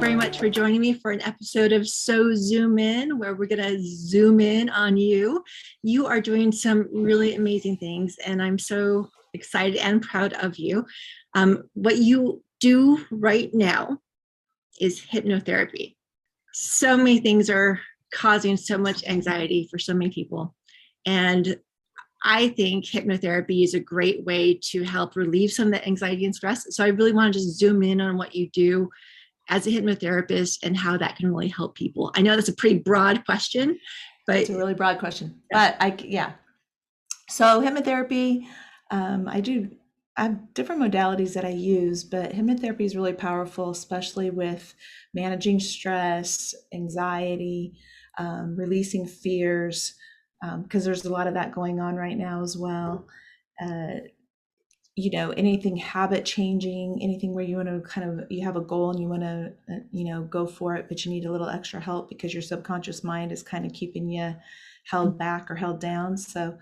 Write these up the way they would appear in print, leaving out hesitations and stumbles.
very much for joining me for an episode of So Zoom In, where we're going to zoom in on you. You are doing some really amazing things, and I'm so excited and proud of you. What you do right now is hypnotherapy. So many things are causing so much anxiety for so many people. And I think hypnotherapy is a great way to help relieve some of the anxiety and stress. So I really want to just zoom in on what you do as a hypnotherapist and how that can really help people. I know that's a pretty broad question, but it's a really broad question. But So hypnotherapy, I have different modalities that I use, but hypnotherapy is really powerful, especially with managing stress, anxiety, releasing fears, because there's a lot of that going on right now as well. Anything habit changing, anything where you want to you have a goal and you want to, go for it, but you need a little extra help because your subconscious mind is kind of keeping you held back or held down. So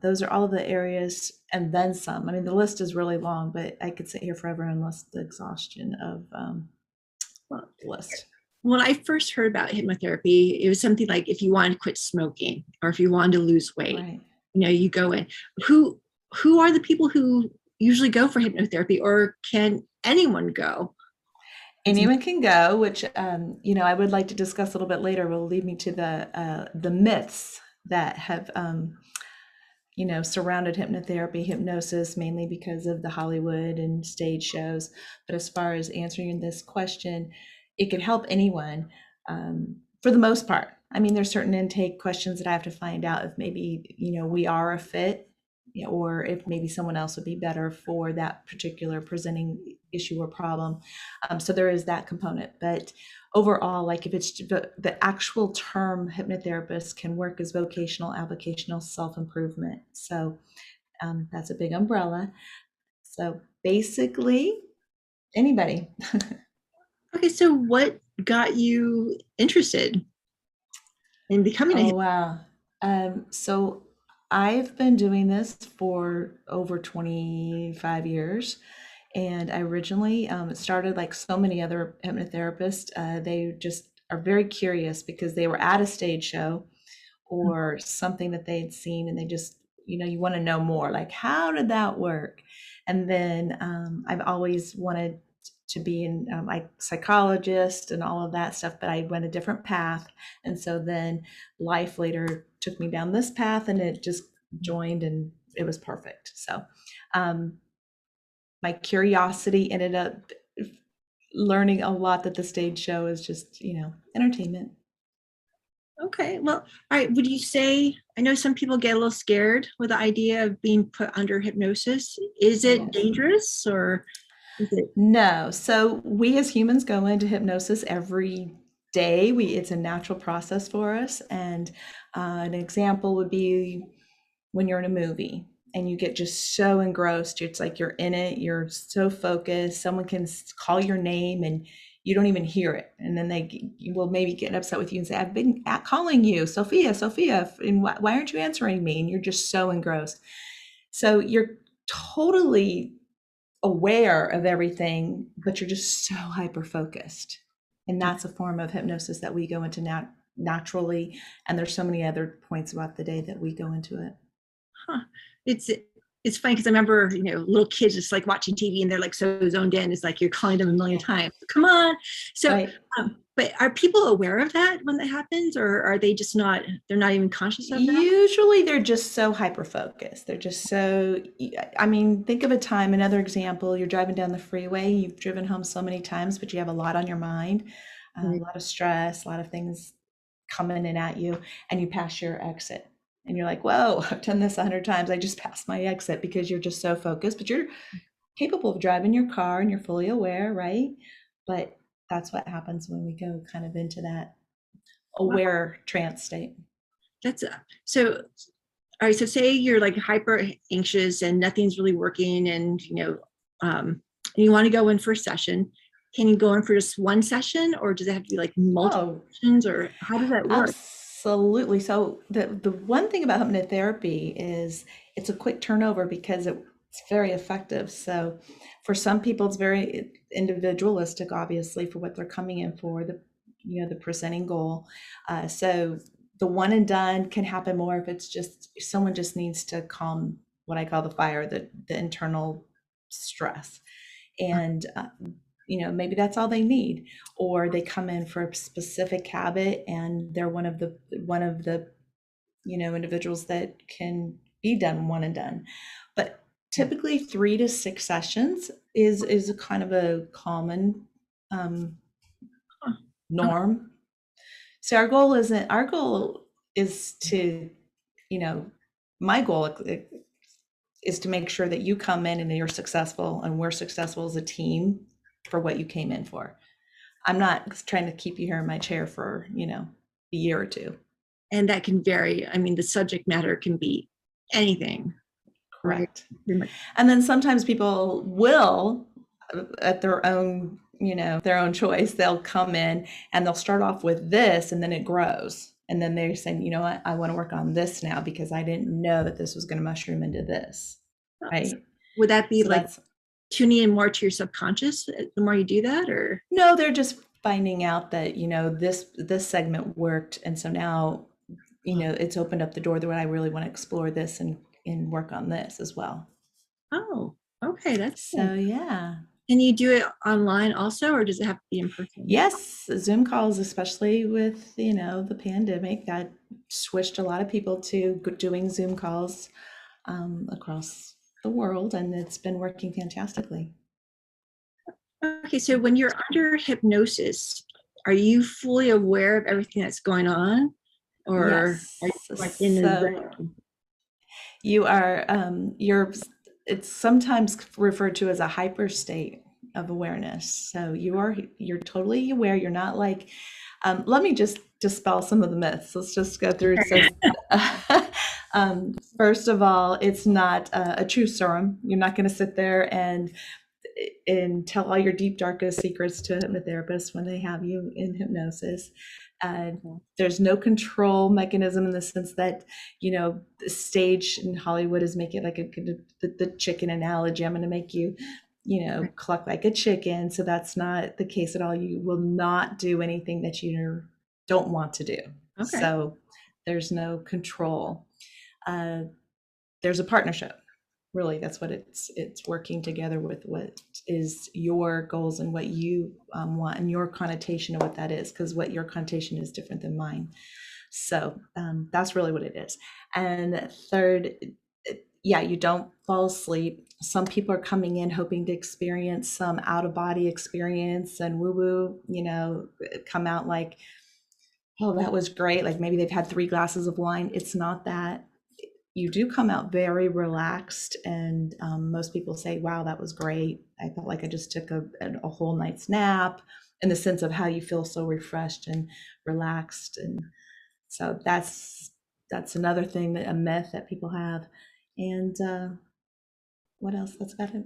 those are all of the areas and then some. I mean, the list is really long, but I could sit here forever and list the exhaustion of the list. When I first heard about hypnotherapy, it was something like if you wanted to quit smoking or if you wanted to lose weight, right. You go in. Who are the people who usually go for hypnotherapy, or can anyone go? Anyone can go, which I would like to discuss a little bit later. Will lead me to the myths that have surrounded hypnotherapy, hypnosis, mainly because of the Hollywood and stage shows. But as far as answering this question, it could help anyone for the most part. I mean, there's certain intake questions that I have to find out if maybe, we are a fit, or if maybe someone else would be better for that particular presenting issue or problem. So there is that component. But overall, like if it's the actual term hypnotherapist can work as vocational, avocational, self-improvement. So that's a big umbrella. So basically, anybody. Okay, so what got you interested in becoming a wow. So I've been doing this for over 25 years. And I originally started like so many other hypnotherapists. They just are very curious because they were at a stage show or something that they had seen, and they just, you want to know more, like, how did that work? And then I've always wanted to be in like psychologist and all of that stuff, but I went a different path. And so then life later took me down this path, and it just joined, and it was perfect. So my curiosity ended up learning a lot that the stage show is just, entertainment. Okay, well, all right. Would you say, I know some people get a little scared with the idea of being put under hypnosis. Is it dangerous, or is it? No. So we as humans go into hypnosis every day. It's a natural process for us. And an example would be when you're in a movie and you get just so engrossed. It's like you're in it, you're so focused. Someone can call your name and you don't even hear it. And then they will maybe get upset with you and say, I've been calling you, Sophia, and why aren't you answering me? And you're just so engrossed. So you're totally aware of everything, but you're just so hyper focused. And that's a form of hypnosis that we go into naturally. And there's so many other points about the day that we go into it. Huh. It's funny because I remember, little kids just like watching TV and they're like so zoned in. It's like you're calling them a million times. Come on. So, right. But are people aware of that when that happens, or are they just not? They're not even conscious of that? Usually, they're just so hyper focused. They're just so. I mean, think of a time. Another example: you're driving down the freeway. You've driven home so many times, but you have a lot on your mind, a lot of stress, a lot of things coming in at you, and you pass your exit. And you're like, whoa, I've done this 100 times. I just passed my exit, because you're just so focused, but you're capable of driving your car and you're fully aware, right? But that's what happens when we go kind of into that aware trance state. That's so. All right. So say you're like hyper anxious and nothing's really working, and you want to go in for a session. Can you go in for just one session, or does it have to be like multiple sessions, or how does that work? Absolutely. So the one thing about hypnotherapy is it's a quick turnover, because it's very effective. So for some people, it's very individualistic, obviously, for what they're coming in for, the presenting goal. So the one and done can happen more if it's just someone just needs to calm what I call the fire, the internal stress. And maybe that's all they need, or they come in for a specific habit and they're one of the individuals that can be done one and done. But typically 3 to 6 sessions is a kind of a common norm. So our goal is to, my goal is to make sure that you come in and you're successful and we're successful as a team for what you came in for. I'm not trying to keep you here in my chair for, a year or two. And that can vary. I mean, the subject matter can be anything. Correct. Right? And then sometimes people will, at their own, their own choice, they'll come in and they'll start off with this and then it grows. And then they're saying, you know what, I want to work on this now because I didn't know that this was going to mushroom into this. Right. Would that be So like tuning in more to your subconscious the more you do that, or? No, they're just finding out that, this segment worked. And so now, it's opened up the door that I really want to explore this and work on this as well. Oh, okay. That's so cool. Yeah. Can you do it online also, or does it have to be in person? Yes, Zoom calls, especially with, the pandemic, that switched a lot of people to doing Zoom calls across the world, and it's been working fantastically. Okay, so when you're under hypnosis, are you fully aware of everything that's going on, or Yes. are you like in the zone? You are, it's sometimes referred to as a hyper state of awareness. So you're totally aware. You're not like, let me just dispel some of the myths. Let's just go through. So, first of all, it's not a truth serum. You're not going to sit there and tell all your deep, darkest secrets to a hypnotherapist when they have you in hypnosis. There's no control mechanism in the sense that, the stage in Hollywood is making like the chicken analogy. I'm going to make you, cluck like a chicken. So that's not the case at all. You will not do anything that you don't want to do. Okay. So there's no control. There's a partnership. Really, that's what it's working together with what is your goals and what you want and your connotation of what that is, because what your connotation is different than mine. So that's really what it is. And third, you don't fall asleep. Some people are coming in hoping to experience some out-of-body experience and woo-woo, come out like, oh, that was great. Like maybe they've had 3 glasses of wine. It's not that. You do come out very relaxed, and most people say, wow, that was great. I felt like I just took a whole night's nap, in the sense of how you feel so refreshed and relaxed. And so that's another thing, that a myth that people have. And what else? That's about it.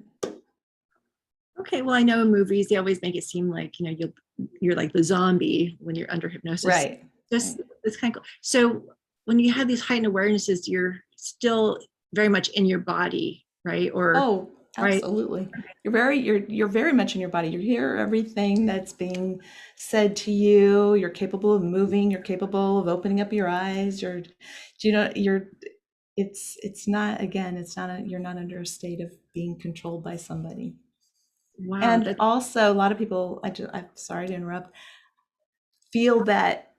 Okay, well, I know in movies they always make it seem like, you're like the zombie when you're under hypnosis. Right. It's kind of cool. So when you have these heightened awarenesses, you're still very much in your body, right? Or absolutely. Right? You're very much in your body. You hear everything that's being said to you. You're capable of moving. You're capable of opening up your eyes. You're not under a state of being controlled by somebody. Wow. And also a lot of people, I'm sorry to interrupt, feel that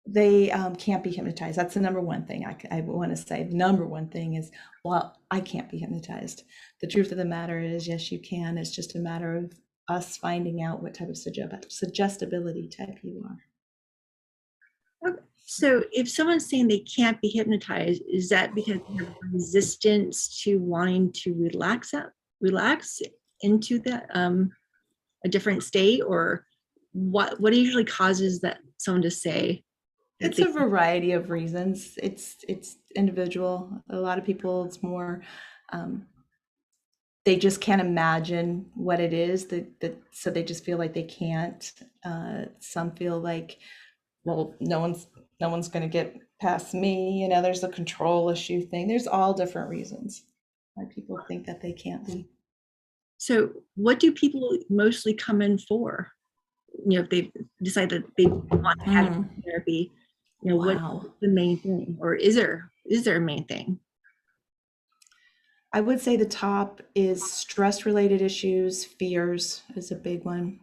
they can't be hypnotized. That's the number one thing I want to say. The number one thing is, well, I can't be hypnotized. The truth of the matter is, yes, you can. It's just a matter of us finding out what type of suggestibility type you are. Okay. So if someone's saying they can't be hypnotized, is that because they have resistance to wanting to relax into that a different state, or what usually causes that someone to say? It's a variety of reasons. It's individual. A lot of people, it's more, they just can't imagine what it is that so they just feel like they can't. Some feel like, well, no one's going to get past me. There's a control issue thing. There's all different reasons. why people think that they can't be. So what do people mostly come in for? If they decide that they want to have therapy, what's Wow. the main thing? Or is there a main thing? I would say the top is stress related issues, fears is a big one.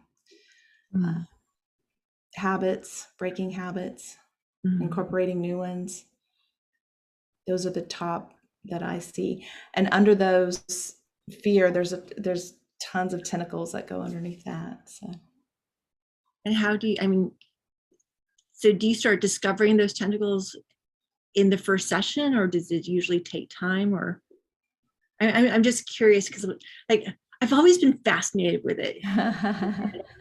Mm. Habits, breaking habits, incorporating new ones. Those are the top that I see. And under those, fear, there's tons of tentacles that go underneath that. So. And how do you, so do you start discovering those tentacles in the first session, or does it usually take time? Or I'm just curious because like I've always been fascinated with it.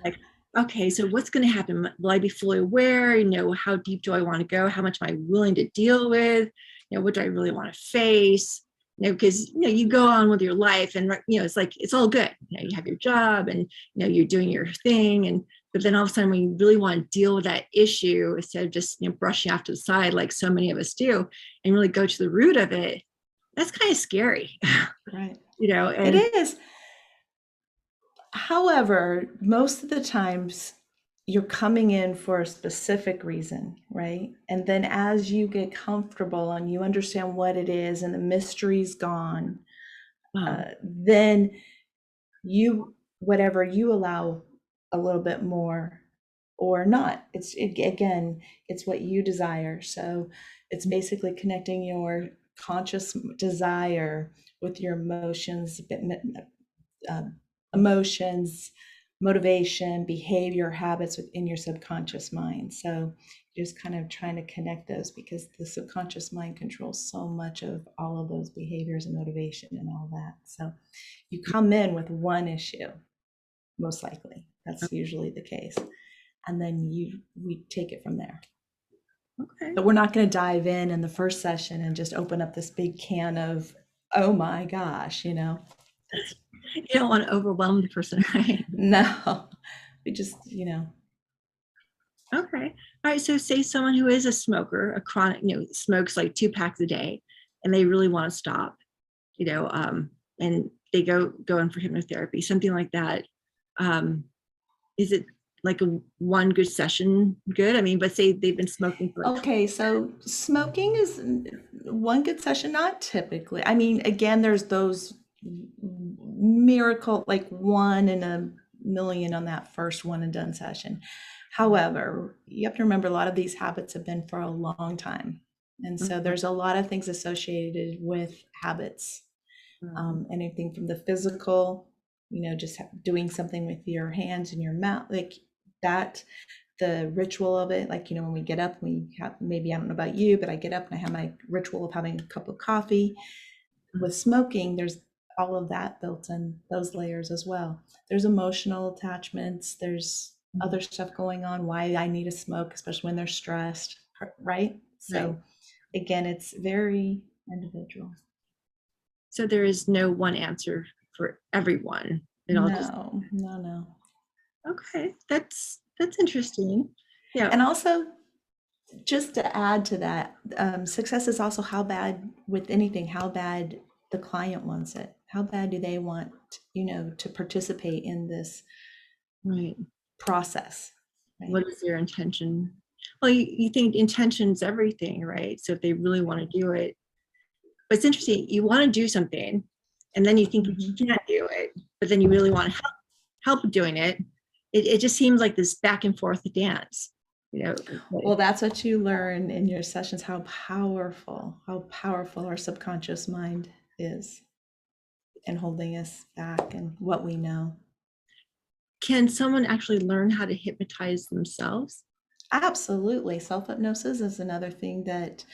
Like, okay, so what's going to happen? Will I be fully aware? How deep do I want to go? How much am I willing to deal with? What do I really want to face? Because you go on with your life, and it's like it's all good. You have your job, and you're doing your thing, and but then all of a sudden, when you really want to deal with that issue, instead of just brushing off to the side like so many of us do, and really go to the root of it, that's kind of scary. Right. And it is. However, most of the times you're coming in for a specific reason, right? And then as you get comfortable and you understand what it is and the mystery's gone, then whatever you allow a little bit more or not. Again, it's what you desire. So it's basically connecting your conscious desire with your emotions, motivation, behavior, habits within your subconscious mind. So just kind of trying to connect those, because the subconscious mind controls so much of all of those behaviors and motivation and all that. So you come in with one issue, most likely. That's usually the case. And then we take it from there. Okay. But we're not going to dive in the first session and just open up this big can of, oh my gosh, You don't want to overwhelm the person, right? No, we just, Okay. All right. So say someone who is a smoker, a chronic, smokes like 2 packs a day, and they really want to stop, and they go in for hypnotherapy, something like that. Is it like one good session good? But say they've been smoking for okay, so smoking is one good session, not typically. Again, there's those miracle, like 1 in a million on that first one and done session. However, you have to remember a lot of these habits have been for a long time. And so there's a lot of things associated with habits. Anything from the physical, just doing something with your hands and your mouth, like that, the ritual of it, like, when we get up, we have, maybe, I don't know about you, but I get up and I have my ritual of having a cup of coffee. With smoking, there's all of that built in, those layers as well. There's emotional attachments, there's other stuff going on, why I need to smoke, especially when they're stressed, right? So again, it's very individual. So there is no one answer for everyone. No. Okay, that's interesting. Yeah. And also, just to add to that, success is also how bad the client wants it. How bad do they want, to participate in this process? Right? What is their intention? Well, you think intention's everything, right? So if they really want to do it, but it's interesting. You want to do something, and then you think you can't do it, but then you really want to help doing it. It just seems like this back and forth dance. Well, that's what you learn in your sessions, how powerful our subconscious mind is in holding us back and what we know. Can someone actually learn how to hypnotize themselves? Absolutely. Self-hypnosis is another thing that,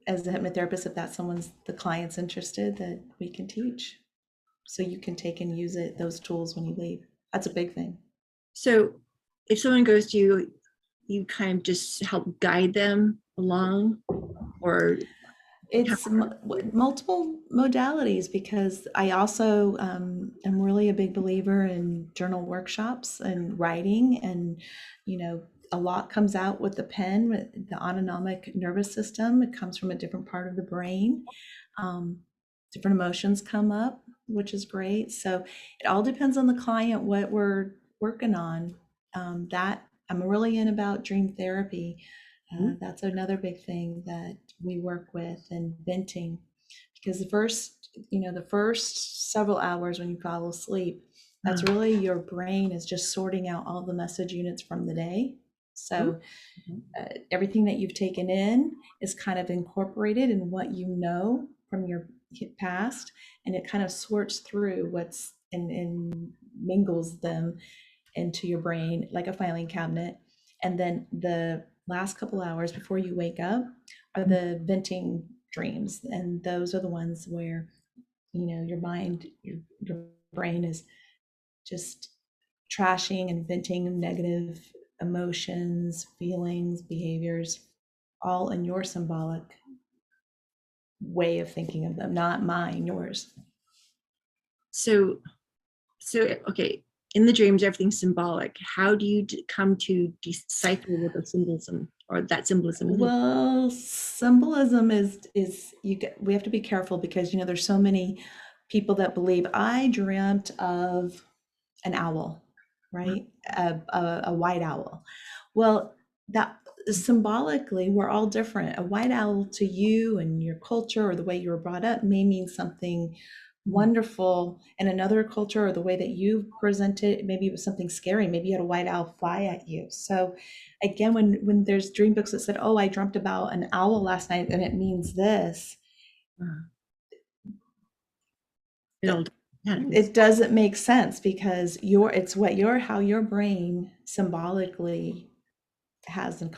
as a hypnotherapist, if that's the client's interested, that we can teach. So you can take and use those tools when you leave. That's a big thing. So if someone goes to you, you kind of just help guide them along, or it's multiple modalities, because I also am really a big believer in journal workshops and writing, and a lot comes out with the pen, with the autonomic nervous system. It comes from a different part of the brain. different emotions come up, which is great. So it all depends on the client, what we're working on. That I'm really in about dream therapy. Mhm. That's another big thing that we work with, and venting, because the first several hours when you fall asleep, that's Ah, really your brain is just sorting out all the message units from the day. ooh, So mhm. everything that you've taken in is kind of incorporated in what you know from your past, and it kind of sorts through what's and mingles them into your brain like a filing cabinet. And then the last couple hours before you wake up are the venting dreams, and those are the ones where your mind, your brain is just trashing and venting negative emotions, feelings, behaviors, all in your symbolic way of thinking of them, not mine, yours. So, okay, in the dreams, everything's symbolic. How do you come to decipher what the symbolism or that symbolism is? Well, symbolism is we have to be careful, because there's so many people that believe I dreamt of an owl, right? A white owl. Well, that symbolically, we're all different. A white owl to you and your culture or the way you were brought up may mean something Mhm. wonderful in another culture, or the way that you present it, maybe it was something scary. Maybe you had a white owl fly at you. So again, when there's dream books that said, oh, I dreamt about an owl last night and it means this, Ah, it all depends. it doesn't make sense, because it's what your how your brain symbolically has in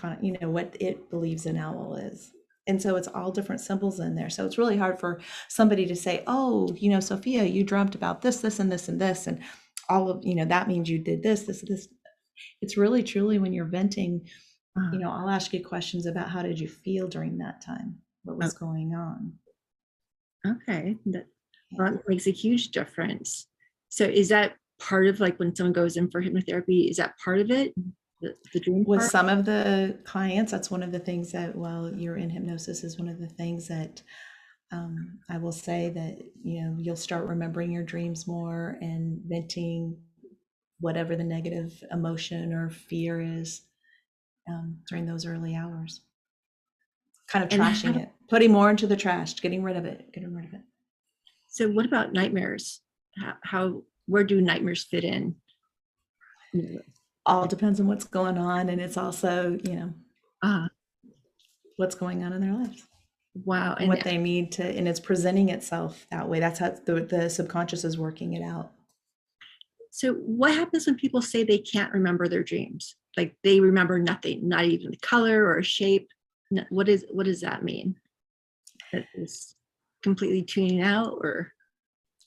what it believes an owl is. And so it's all different symbols in there. So it's really hard for somebody to say, oh, Sophia, you dreamt about this and this and this, and all of that means you did this. It's really truly when you're venting, Ah, I'll ask you questions about how did you feel during that time, what was going on. okay, Yeah. well, that makes a huge difference. So, is that part of like when someone goes in for hypnotherapy? Is that part of it, the dream With part? some of the clients, that's one of the things that, while you're in hypnosis, is one of the things that I will say that you'll start remembering your dreams more and venting whatever the negative emotion or fear is during those early hours. Kind of And trashing it, putting more into the trash, getting rid of it, getting rid of it. so, what about nightmares? Where do nightmares fit in? All depends on what's going on, and it's also Ah, what's going on in their lives wow. and what they need to, and it's presenting itself that way. That's how the subconscious is working it out. So, what happens when people say they can't remember their dreams? Like they remember nothing, not even the color or shape. What does that mean? That is completely tuning out, or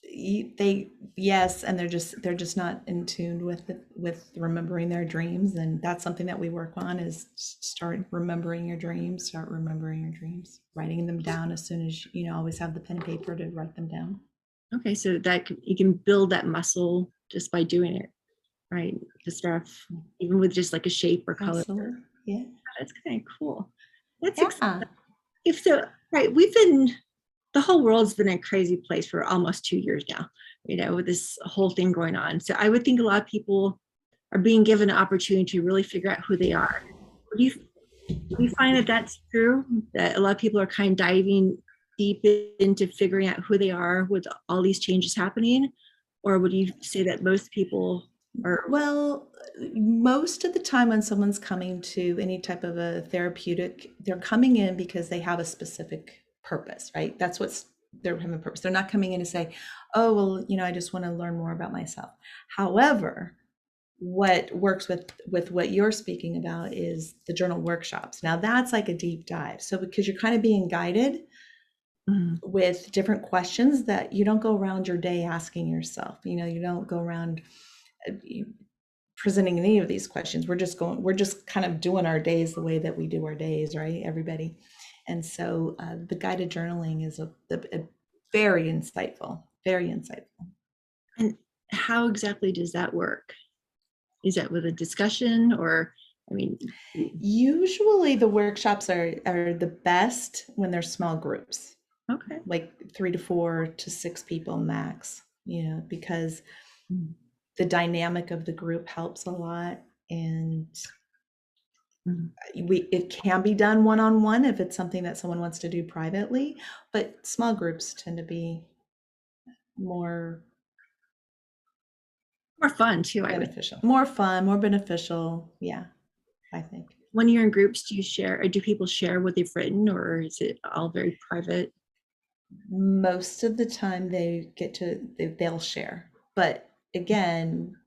They yes, and they're just not in tune with remembering their dreams, and that's something that we work on, is start remembering your dreams, writing them down as soon as always have the pen and paper to write them down. okay, so you can build that muscle just by doing it, right? The stuff, even with just like a shape or color. Absolutely. Yeah. That's kind of cool. That's exciting. Yeah. If so, right, the whole world's been a crazy place for almost 2 years now, with this whole thing going on. So I would think a lot of people are being given an opportunity to really figure out who they are. Do you find that that's true? That a lot of people are kind of diving deep into figuring out who they are with all these changes happening? Or would you say that most people are, Well, most of the time when someone's coming to any type of a therapeutic, they're coming in because they have a specific purpose, right? That's what's they're having a purpose. They're not coming in to say, oh, well, I just want to learn more about myself. However, what works with what you're speaking about is the journal workshops. Now that's like a deep dive. So because you're kind of being guided mm, with different questions that you don't go around your day asking yourself. You don't go around uh, presenting any of these questions. We're just kind of doing our days the way that we do our days, right? Everybody. And so the guided journaling is a very insightful, very insightful. and how exactly does that work? Is that with a discussion or, I mean, Usually the workshops are the best when they're small groups. Okay. like 3 to 4 to 6 people max, because Mm. the dynamic of the group helps a lot. And Mm. it can be done one-on-one if it's something that someone wants to do privately, but small groups tend to be more More fun too, I would. beneficial, more fun, more beneficial. Yeah, I think. When you're in groups, do you share, or do people share what they've written, or is it all very private? Most of the time they'll share, but again,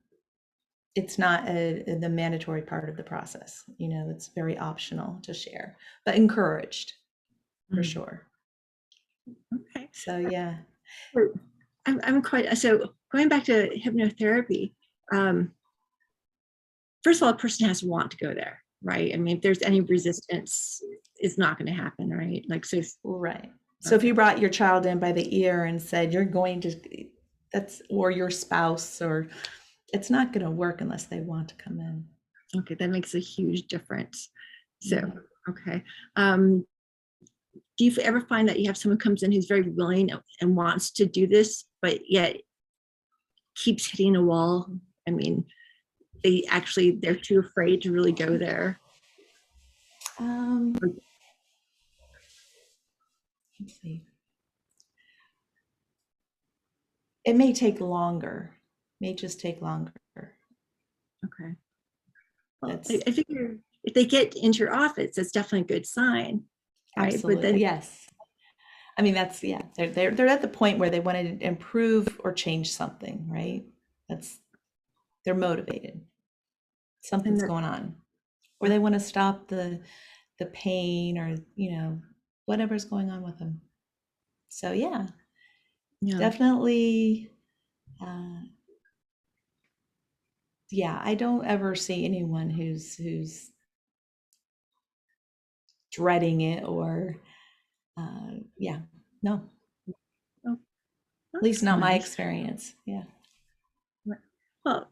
it's not the mandatory part of the process. It's very optional to share, but encouraged for Mm. sure. Okay. So yeah. So I'm quite, so going back to hypnotherapy, um, first of all, a person has to want to go there, right? I mean, if there's any resistance, it's not going to happen, right? Like, so, Right. So if you brought your child in by the ear and said you're going to, or your spouse, or it's not going to work unless they want to come in. okay, that makes a huge difference. So, Yeah. okay. Do you ever find that you have someone comes in who's very willing and wants to do this, but yet keeps hitting a wall? I mean, they're too afraid to really go there. Let's see. It may take longer. May just take longer. Okay. Well, That's I figure if they get into your office, that's definitely a good sign, right? But absolutely, then, yes. I mean, that's, yeah, they're at the point where they want to improve or change something, right? They're motivated. and Something's that, going on, or they want to stop the pain, or whatever's going on with them. So yeah, yeah, definitely. Yeah, I don't ever see anyone who's dreading it, or yeah, no, oh, at least that's not my nice. experience. Yeah. Well,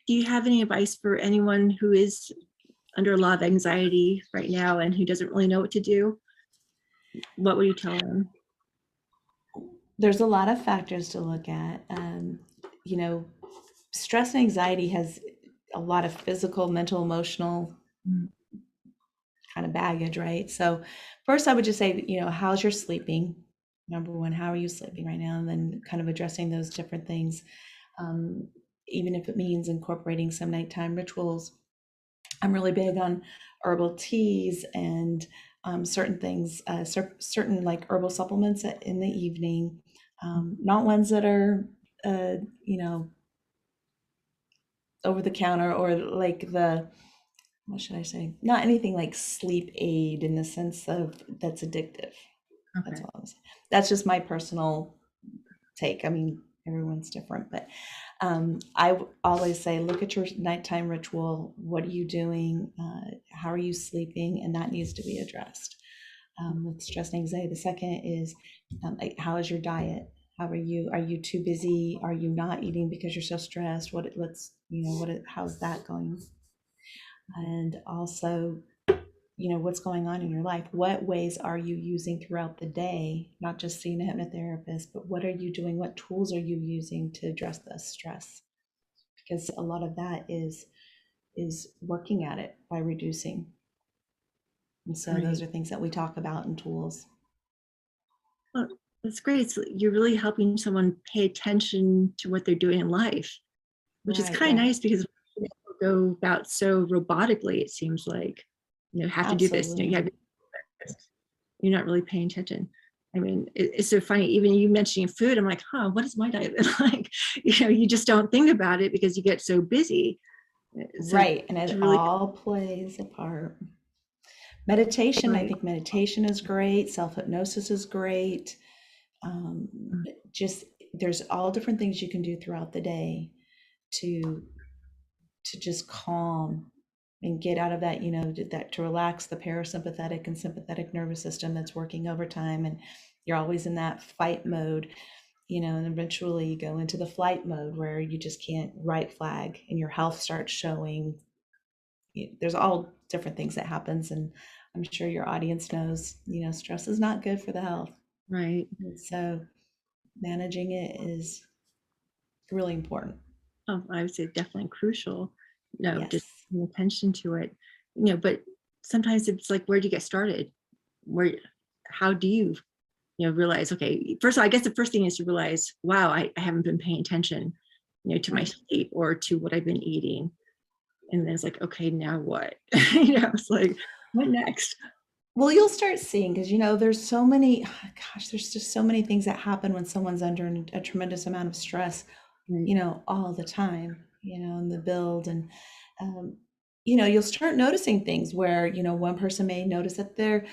do you have any advice for anyone who is under a lot of anxiety right now and who doesn't really know what to do? What would you tell them? There's a lot of factors to look at. You know, stress and anxiety has a lot of physical, mental, emotional Mm. kind of baggage, right? So first I would just say, how's your sleeping? Number one, how are you sleeping right now? And then kind of addressing those different things. Even if it means incorporating some nighttime rituals. I'm really big on herbal teas and certain things, certain like herbal supplements in the evening, not ones that are, you know, over the counter, or like what should I say? Not anything like sleep aid in the sense of that's addictive. That's Okay. all I'm saying. That's just my personal take. I mean, everyone's different, but I always say, look at your nighttime ritual. What are you doing? How are you sleeping? And that needs to be addressed with stress and anxiety. The second is, how is your diet? How are you? Are you too busy? Are you not eating because you're so stressed? How's that going? And also, what's going on in your life? What ways are you using throughout the day? Not just seeing a hypnotherapist, but what are you doing? What tools are you using to address the stress? Because a lot of that is working at it by reducing. And so those Right. are things that we talk about in tools. Well, that's great. So you're really helping someone pay attention to what they're doing in life, which is Right, kind of yeah, nice because people go about so robotically, it seems like, have to do this, you absolutely. have to do this. You're not really paying attention. I mean, it's so funny. Even you mentioning food, I'm like, what is my diet like? You just don't think about it because you get so busy. So Right, and to it really, all plays a part. Meditation, I right. think meditation is great. Self-hypnosis is great. Um, just there's all different things you can do throughout the day to just calm and get out of that, to relax the parasympathetic and sympathetic nervous system that's working overtime, and you're always in that fight mode, and eventually you go into the flight mode where you just can't right flag and your health starts showing. There's all different things that happens, and I'm sure your audience knows, stress is not good for the health. Right. And so managing it is really important. Oh, I would say definitely crucial, just Yes. paying attention to it, but sometimes it's like, where do you get started? Where, how do you, realize, okay, first of all, I guess the first thing is to realize, wow, I haven't been paying attention, to my Right. sleep or to what I've been eating. And then it's like, okay, now what? It's like, what next? Well, you'll start seeing because there's so many, gosh, there's just so many things that happen when someone's under a tremendous amount of stress, Right. all the time, in the build. And, you'll start noticing things where, one person may notice that their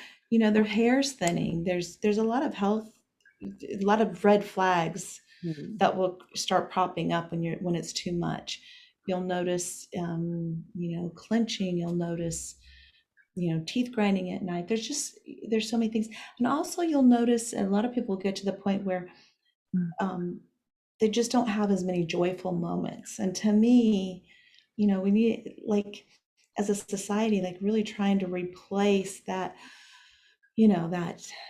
hair's thinning. There's a lot of a lot of red flags Right. that will start popping up when it's too much. You'll notice, clenching. You'll notice, teeth grinding at night. There's so many things. And also you'll notice a lot of people get to the point where Mm. um, they just don't have as many joyful moments. And to me, we need, like, as a society, like really trying to replace that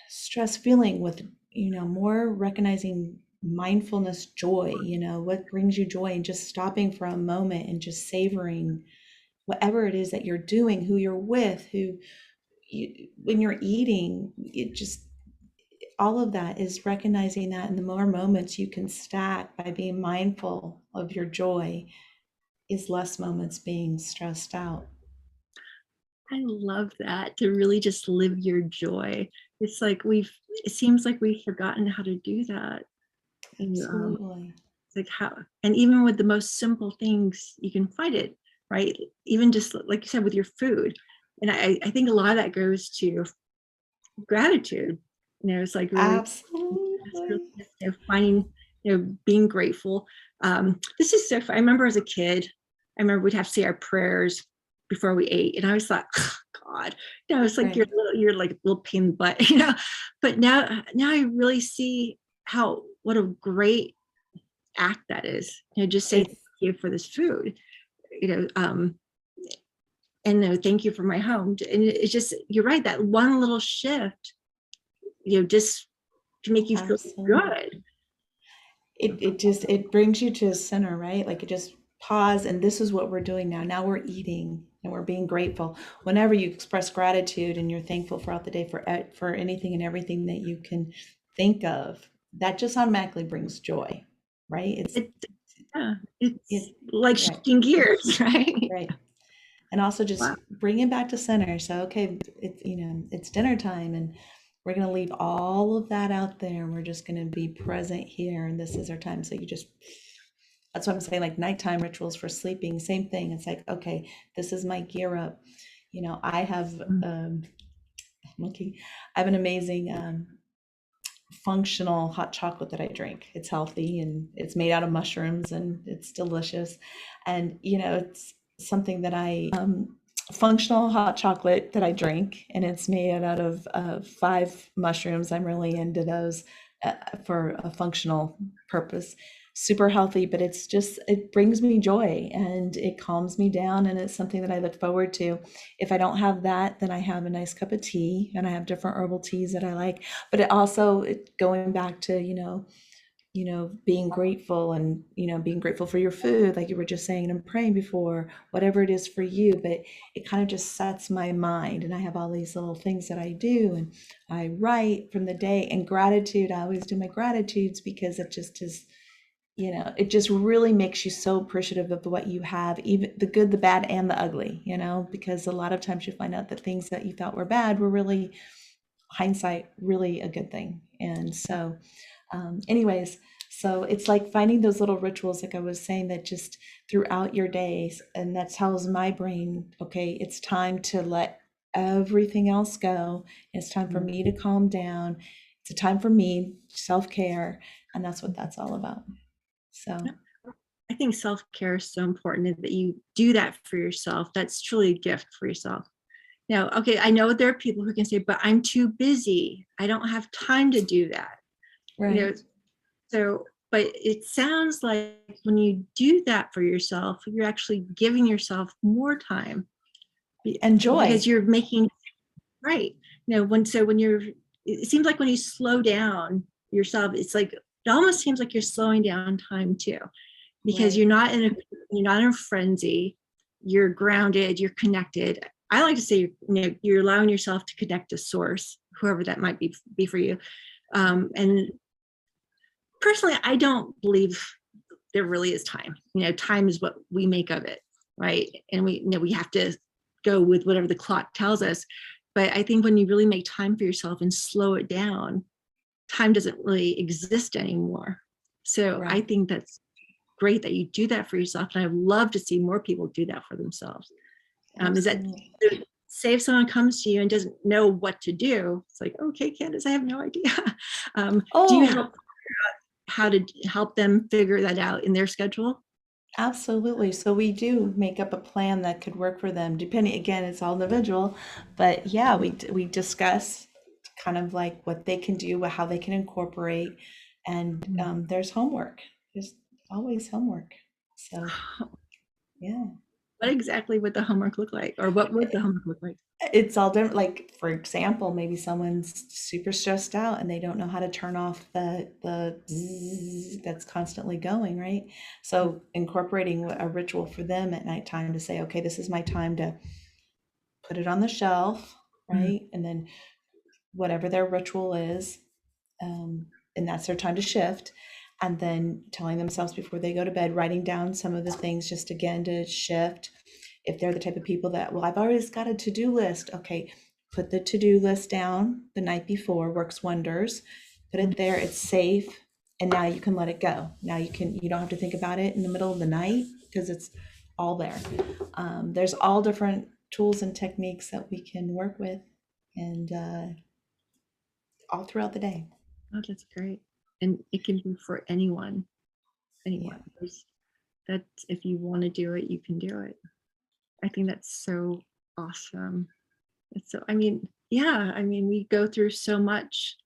stress feeling with, more recognizing mindfulness joy, what brings you joy, and just stopping for a moment and just savoring whatever it is that you're doing, who you're with, when you're eating, it just, all of that is recognizing that. And the more moments you can stack by being mindful of your joy is less moments being stressed out. I love that, to really just live your joy. It's like it seems like we've forgotten how to do that. And Absolutely. it's like, how, and even with the most simple things, you can fight it, right? Even just like you said, with your food. And I think a lot of that goes to gratitude. It's like really, it's really Absolutely. just, finding, being grateful. This is so fun. I remember as a kid, I remember we'd have to say our prayers before we ate, and I always thought, oh, God, it's like Right. you're like a little pain in the butt, But now I really see what a great act that is. Just say thank It's you for this food, you know, um, and thank you for my home. And it's just, you're right, that one little shift, just to make you feel absolutely. good. It brings you to a center, right? Like, it just pause, and this is what we're doing now. Now we're eating and we're being grateful. Whenever you express gratitude and you're thankful throughout the day for anything and everything that you can think of, that just automatically brings joy, right? It, yeah, it's It like right, shifting gears, right? right. And also Wow. just bring it back to center. So, okay, it's dinner time, and we're going to leave all of that out there, and we're just going to be present here. And this is our time. So that's what I'm saying, like nighttime rituals for sleeping, same thing. It's like, okay, this is my gear up. I have, Mm. looking, I have an amazing, functional hot chocolate that I drink. It's healthy and it's made out of mushrooms and it's delicious. And, it's something that functional hot chocolate that I drink, and it's made out of 5 mushrooms. I'm really into those for a functional purpose. Super healthy, but it brings me joy and it calms me down, and it's something that I look forward to. If I don't have that, then I have a nice cup of tea, and I have different herbal teas that I like. But going back to, being grateful, and, being grateful for your food, like you were just saying, and praying before, whatever it is for you. But it kind of just sets my mind. And I have all these little things that I do, and I write from the day. And gratitude, I always do my gratitudes, because it just is, it just really makes you so appreciative of what you have, even the good, the bad, and the ugly, because a lot of times you find out that things that you thought were bad were really, hindsight, really a good thing. And so, anyways, so it's like finding those little rituals, like I was saying, that just throughout your days, and that tells my brain, okay, it's time to let everything else go. It's time for me to calm down. It's a time for me, self-care, and that's what that's all about. So, I think self-care is so important, that you do that for yourself. That's truly a gift for yourself. Now, okay, I know there are people who can say, but I'm too busy. I don't have time to do that. You know, right. so, but it sounds like when you do that for yourself, you're actually giving yourself more time, And because joy. you're making right. When you're it seems like when you slow down yourself, it's like, it almost seems like you're slowing down time too, because Right. you're not in a frenzy, you're grounded, you're connected. I like to say, you're allowing yourself to connect to source, whoever that might be for you. And personally, I don't believe there really is time. Time is what we make of it, right? And we have to go with whatever the clock tells us. But I think when you really make time for yourself and slow it down, time doesn't really exist anymore. So I Right. think that's great that you do that for yourself. And I'd love to see more people do that for themselves. Is that, Absolutely. say if someone comes to you and doesn't know what to do, it's like, okay, Candace, I have no idea. Do you Oh, help how to help them figure that out in their schedule? absolutely. So we do make up a plan that could work for them, depending, again, it's all individual. But yeah, we discuss kind of like what they can do, how they can incorporate, and there's homework. There's always homework. So yeah. What exactly would the homework look like, or what would the homework look like? It's all different. Like, for example, maybe someone's super stressed out and they don't know how to turn off the zzz that's constantly going, right? So incorporating a ritual for them at nighttime to say, okay, this is my time to put it on the shelf, Mhm. right? And then whatever their ritual is, and that's their time to shift. And then telling themselves before they go to bed, writing down some of the things just again to shift. If they're the type of people that, well, I've always got a to-do list. Okay, put the to-do list down the night before, works wonders. Put it there, it's safe, and now you can let it go. Now you don't have to think about it in the middle of the night because it's all there. There's all different tools and techniques that we can work with, and all throughout the day. Oh, that's great. And it can be for anyone. Yeah. That if you want to do it, you can do it. I think that's so awesome. It's so, yeah, we go through so much.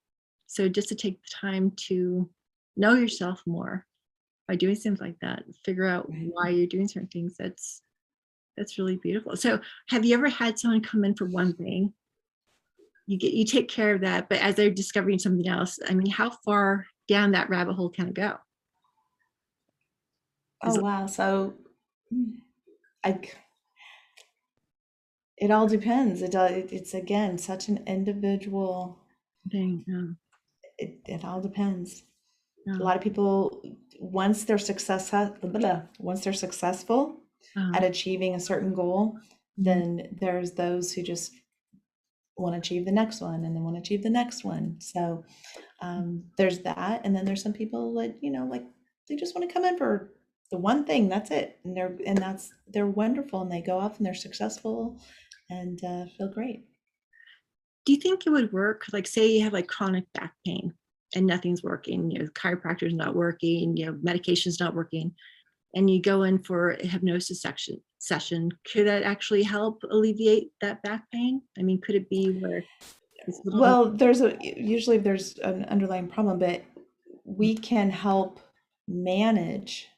So just to take the time to know yourself more by doing things like that, figure out Right. why you're doing certain things, that's really beautiful. So have you ever had someone come in for one thing, you take care of that, but as they're discovering something else, how far down that rabbit hole can it go? Oh Is it wow. So I it all depends. It's again such an individual. thing? It all depends. A No, lot of people, once they're successful at um, achieving a certain goal, mhm. then there's those who just want to achieve the next one and then want to achieve the next one. So there's that, and then there's some people that like they just want to come in for the one thing. That's it, and they're wonderful, and they go off and they're successful, and feel great. Do you think it would work? Like, say you have like chronic back pain and nothing's working, chiropractor's not working, medication's not working, and you go in for a hypnosis session, could that actually help alleviate that back pain? Could it be where it's a little more? Well, usually there's an underlying problem, but we can help manage,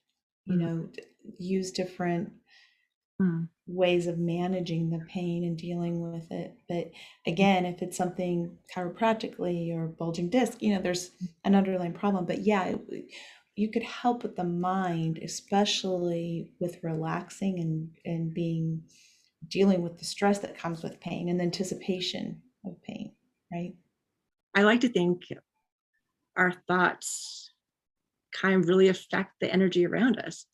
Mm, use different mm, ways of managing the pain and dealing with it. But again, if it's something chiropractically or bulging disc, there's an underlying problem. But yeah, you could help with the mind, especially with relaxing and being dealing with the stress that comes with pain and the anticipation of pain, right? I like to think our thoughts kind of really affect the energy around us.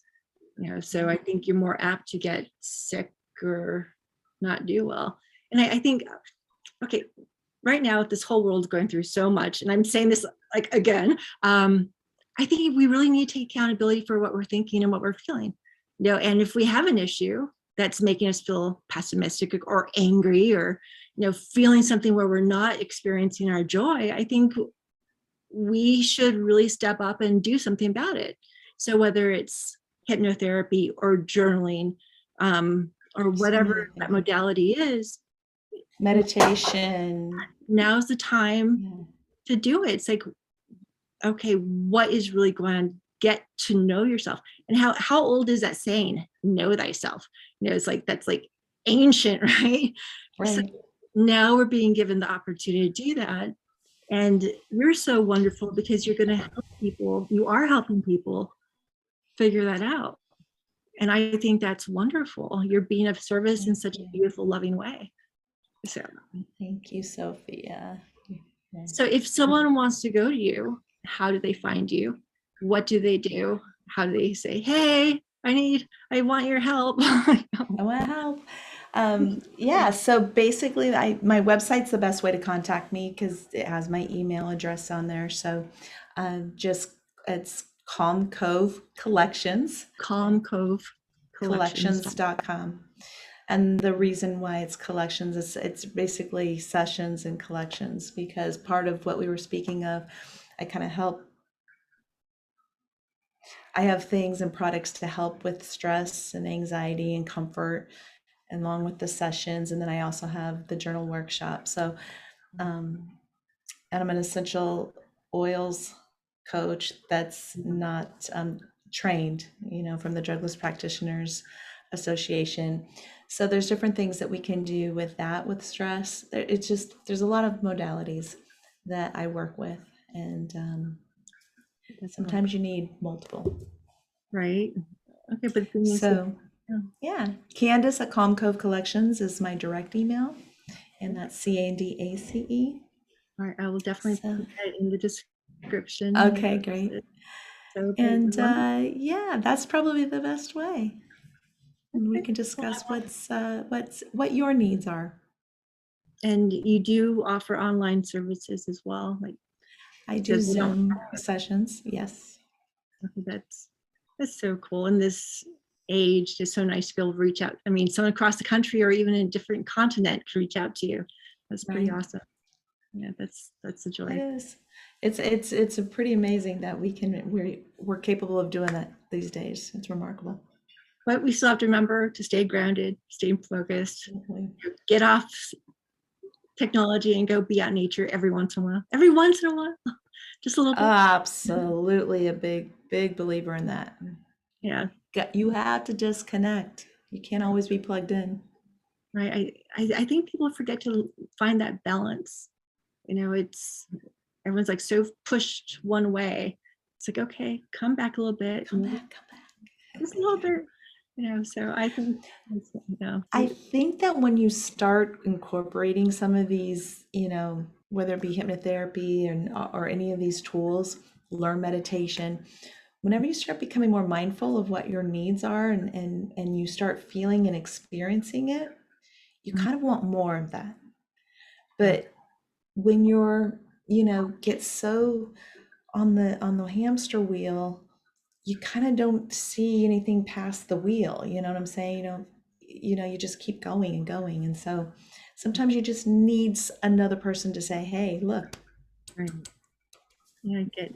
So I think you're more apt to get sick or not do well. And I think, okay, right now this whole world's going through so much, and I'm saying this like again, I think we really need to take accountability for what we're thinking and what we're feeling. And if we have an issue that's making us feel pessimistic or angry, or feeling something where we're not experiencing our joy, I think we should really step up and do something about it. So whether it's hypnotherapy or journaling, or So whatever many that things. modality is, Meditation. now's the time Yeah. to do it. It's like, okay, what is really going to get to know yourself? And how old is that saying, know thyself? It's like, that's like ancient, right? So Right. now we're being given the opportunity to do that. And you're so wonderful because you're going to help people. You are helping people figure that out. And I think that's wonderful. You're being of service in such a beautiful, loving way. So, thank you, Sophia. so if someone wants to go to you, how do they find you? What do they do? How do they say, hey, I want your help? I want to help. Yeah, so basically, my website's the best way to contact me because it has my email address on there. So just it's Calm Cove Collections, Calm Cove Collections. collections.com. And the reason why it's collections is it's basically sessions and collections, because part of what we were speaking of, I kind of help. I have things and products to help with stress and anxiety and comfort, along with the sessions. And then I also have the journal workshop. So, and I'm an essential oils coach that's not trained, from the Drugless Practitioners Association. So there's different things that we can do with that, with stress. There's a lot of modalities that I work with. And sometimes you need multiple. Right. Okay, but So yeah, Candace at Calm Cove Collections is my direct email, and that's CANDACE. All right, I will definitely put that in the description. Okay, great. So, And yeah, that's probably the best way. And we can discuss what your needs are. And you do offer online services as well, like I do Zoom sessions. Yes. That's so cool. In this age, it's so nice to be able to reach out. I mean, someone across the country or even in a different continent could reach out to you. That's pretty awesome. Yeah, that's a joy. It is. It's a pretty amazing that we're capable of doing that these days. It's remarkable. But we still have to remember to stay grounded, stay focused, get off technology and go be out in nature every once in a while. Every once in a while, just a little bit. Absolutely, a big believer in that. Yeah. You have to disconnect. You can't always be plugged in. Right. I think people forget to find that balance. Everyone's like so pushed one way. It's like, okay, come back a little bit. Come back. Just a little bit. So I think, I think that when you start incorporating some of these, whether it be hypnotherapy or any of these tools, learn meditation, whenever you start becoming more mindful of what your needs are and you start feeling and experiencing it, you kind of want more of that. But when you're, get so on the hamster wheel, you kind of don't see anything past the wheel. You know what I'm saying? You just keep going and going. And so sometimes you just need another person to say, hey, look,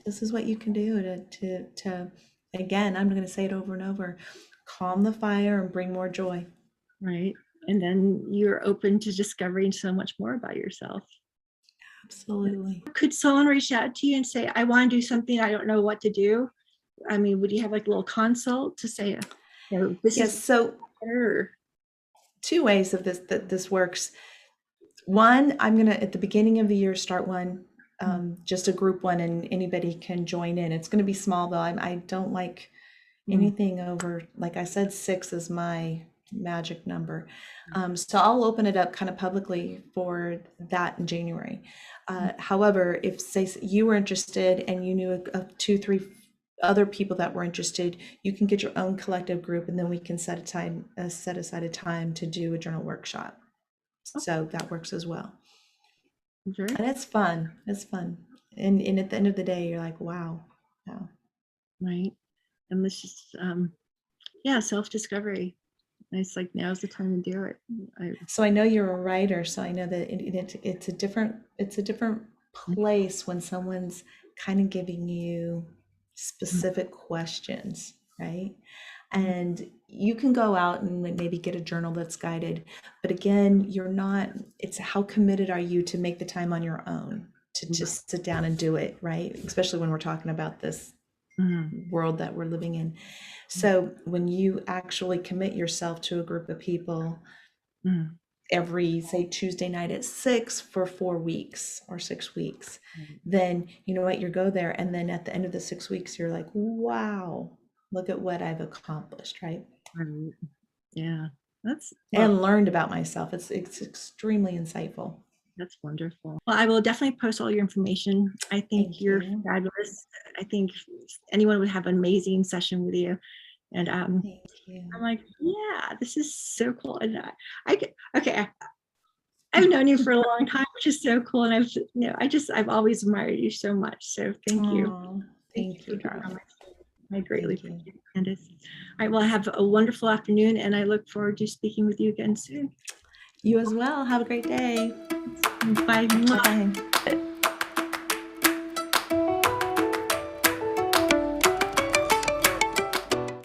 this is what you can do to again, I'm going to say it over and over, calm the fire and bring more joy. Right. And then you're open to discovering so much more about yourself. Absolutely. Could someone reach out to you and say, I want to do something, I don't know what to do? I mean, would you have like a little consult to say, this is so better? Two ways of that this works. One, I'm going to, at the beginning of the year, start one, just a group one, and anybody can join in. It's going to be small though. I don't like anything over, like I said, 6 is my magic number. So I'll open it up kind of publicly for that in January. However, if say you were interested and you knew 2, 3 other people that were interested, you can get your own collective group, and then we can set aside a time to do a journal workshop. So that works as well. Sure. And it's fun. It's fun. And at the end of the day, you're like, wow. Right. And this is, self-discovery. And it's like, now's the time to do it. So I know you're a writer, so I know that it's a different place when someone's kind of giving you specific questions, right? And you can go out and maybe get a journal that's guided, but again, it's how committed are you to make the time on your own to just sit down and do it, right? Especially when we're talking about this world that we're living in. So when you actually commit yourself to a group of people, every, say, Tuesday night at 6 for 4 weeks or 6 weeks, then you know what, you go there, and then at the end of the 6 weeks, you're like, wow, look at what I've accomplished, right? Right. Yeah, that's And learned about myself. It's extremely insightful. That's wonderful. Well, I will definitely post all your information. I think Thank you're you. fabulous. I think anyone would have an amazing session with you. And Thank you. I'm like, yeah, this is so cool. And I've known you for a long time, which is so cool. And I've always admired you so much. So thank you. Oh, thank you, darling. I greatly Thank you. appreciate it, Candace. All right, well, have a wonderful afternoon, and I look forward to speaking with you again soon. You as well. Have a great day. Bye. Bye.